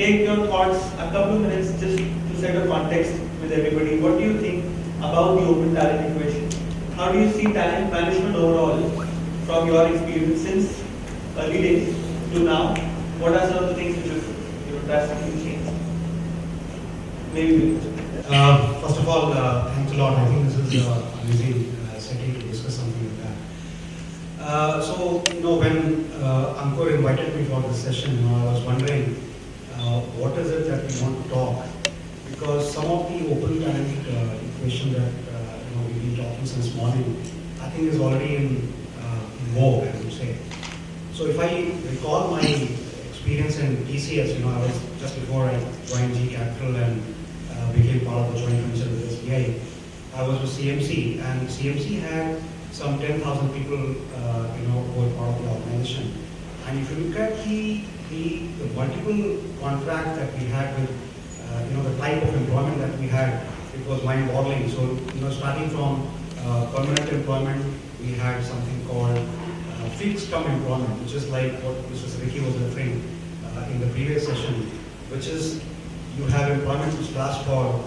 take your thoughts, a couple of minutes just to set a context with everybody. What do you think about the open talent equation? How do you see talent management overall from your experience since early days to now? What are some of the things which have drastically changed? Maybe. First of all, thanks a lot. I think this is an amazing setting to discuss something like that. So, when Ankur invited me for this session, I was wondering what is it that we want to talk? Because some of the open talent equation that we've been talking since morning, I think is already in vogue, I would say. So if I recall my experience in TCS, I was just before I joined G Capital and became part of the joint venture with SBI. I was with CMC, and CMC had some 10,000 people, who were part of the organization. And if you look at the multiple contracts that we had with, the type of employment that we had, it was mind-boggling. So, starting from permanent employment, we had something called fixed-term employment, which is like what Mr. Ricky was referring in the previous session, which is you have employment which lasts for,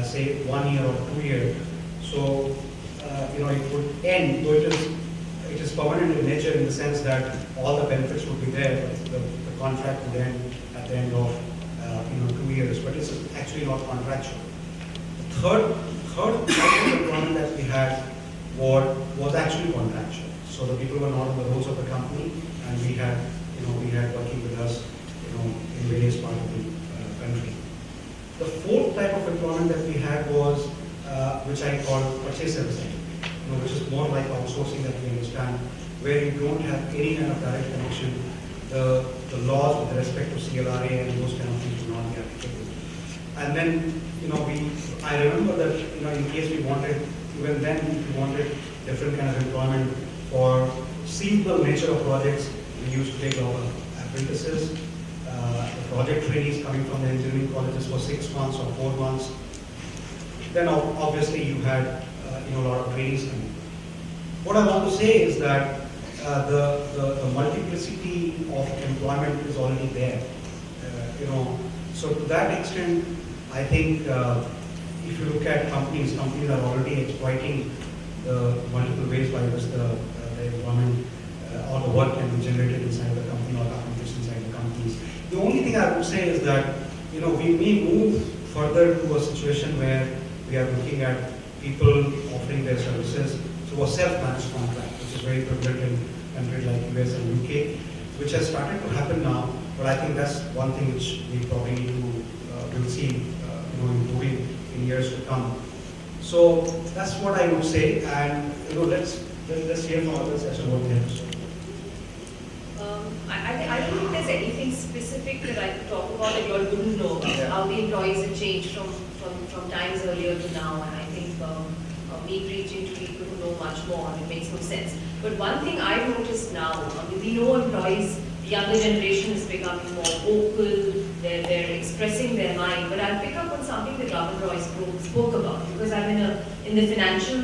say, 1 year or 2 years. So, it would end, though it is permanent in nature in the sense that all the benefits would be there, but the contract would end at the end of 2 years, but it's actually not contractual. The third type of employment that we had was actually contractual. So the people were not on the rolls of the company, and we had working with us, in various parts of the country. The fourth type of employment that we had was, which I call purchase servicing, which is more like outsourcing that we understand, where you don't have any kind of direct connection. The laws with respect to CLRA and those kind of things will not be applicable. And then, I remember that, in case we wanted, even then, we wanted different kind of employment for seasonal nature of projects. We used to take our apprentices, the project trainees coming from the engineering colleges for 6 months or 4 months. Then obviously you had a lot of trainees coming. What I want to say is that the multiplicity of employment is already there. So to that extent, I think if you look at companies are already exploiting the multiple ways by which the employment or the work can be generated inside the company or accomplished inside the companies. The only thing I would say is that we may move further to a situation where we are looking at people offering their services through a self-managed contract, which is very prevalent in countries like US and UK, which has started to happen now. But I think that's one thing which we probably need to will see improving in years to come. So that's what I would say, and let's hear from others as to what they have to say. I don't think there's anything specific that I could talk about that you all wouldn't know about, how the employees have changed from times earlier to now, and I think me preaching to people who know much more, it makes no sense. But one thing I've noticed now, we know employees, the younger generation is becoming more vocal, they're expressing their mind, but I'll pick up on something that Raman Roy spoke about, because I'm in the financial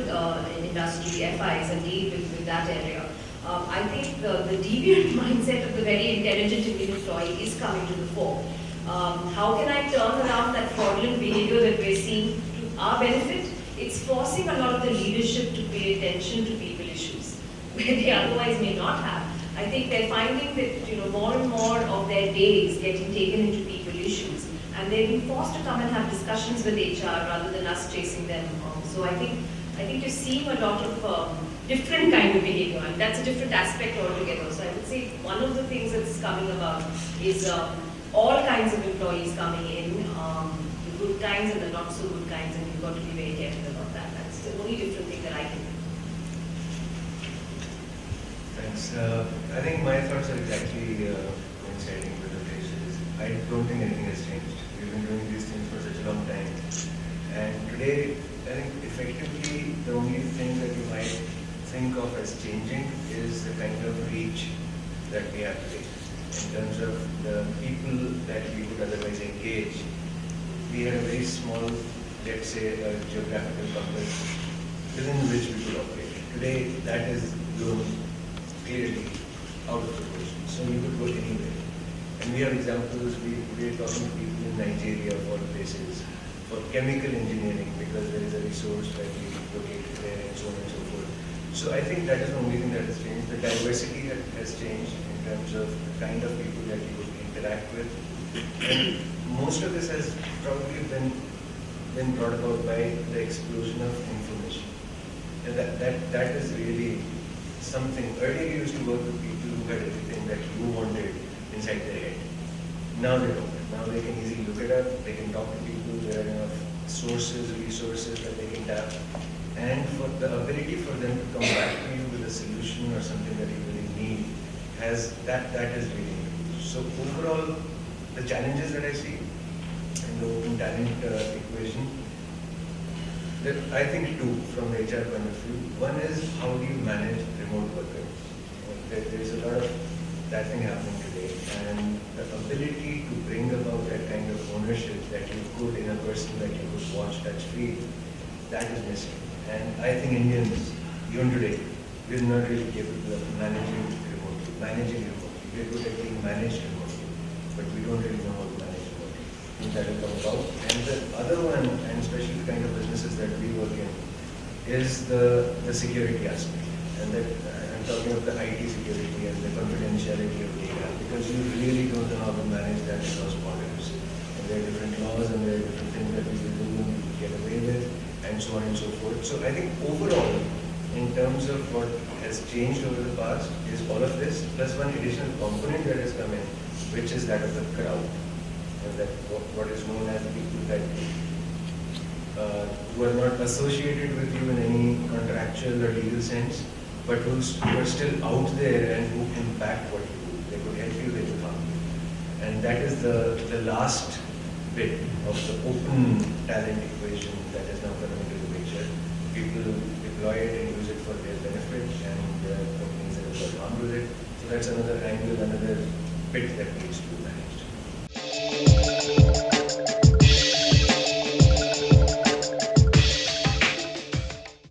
industry, FIs, and deal with that area. I think the deviant mindset of the very intelligent Indian employee is coming to the fore. How can I turn around that fraudulent behavior that we're seeing to our benefit? It's forcing a lot of the leadership to pay attention to people issues, where they otherwise may not have. I think they're finding that more and more of their day is getting taken into people issues, and they're being forced to come and have discussions with HR rather than us chasing them. So I think you're seeing a lot of different kind of behavior, and that's a different aspect altogether. So I would say one of the things that's coming about is all kinds of employees coming in, the good kinds and the not so good kinds, and you've got to be very careful about that. That's the only different thing that I can do. Thanks. I think my thoughts are exactly coinciding with the places. I don't think anything has changed. We've been doing these things for such a long time. And today, I think effectively the only thing that you might think of as changing is the kind of reach that we have today. In terms of the people that we would otherwise engage, we had a very small, let's say, a geographical compass within which we could operate. Today, that is blown clearly out of proportion. So you could go anywhere. And we have examples, we are talking to people in Nigeria for places, for chemical engineering, because there is a resource that we located there and so on and so forth. So I think that is the only thing that has changed. The diversity that has changed in terms of the kind of people that you would interact with. And most of this has probably been brought about by the explosion of information. And that is really something. Earlier you used to work with people who had everything that you wanted inside their head. Now they don't. Now they can easily look it up, they can talk to people, there are enough sources, resources that they can tap. And for the ability for them to come back to you with a solution or something that you really need, that is really good. So overall, the challenges that I see in the open talent equation, that I think two from the HR point of view. One is how do you manage remote workers? There's a lot of that thing happening today, and the ability to bring about that kind of ownership that you could in a person that you could watch, touch, feel, that is missing. And I think Indians, even today, we're not really capable of managing remotely. We're good at being managed remotely, but we don't really know how to manage remotely. I think that will come about. And the other one, and especially the kind of businesses that we work in, is the security aspect. And that I'm talking of the IT security and the confidentiality of data, because you really don't know how to manage that across borders. And there are different laws and there are different things that we will do and get away with, and so on and so forth. So I think overall, in terms of what has changed over the past, is all of this, plus one additional component that has come in, which is that of the crowd. And that what is known as people that who are not associated with you in any contractual or legal sense, but who are still out there and who impact what you do. They could help you, they could harm you. And that is the last bit of the open talent equation that has now come into the picture. People deploy it and use it for their benefit, and there are companies that have got harmed with it. So that's another angle, another bit that needs to be managed.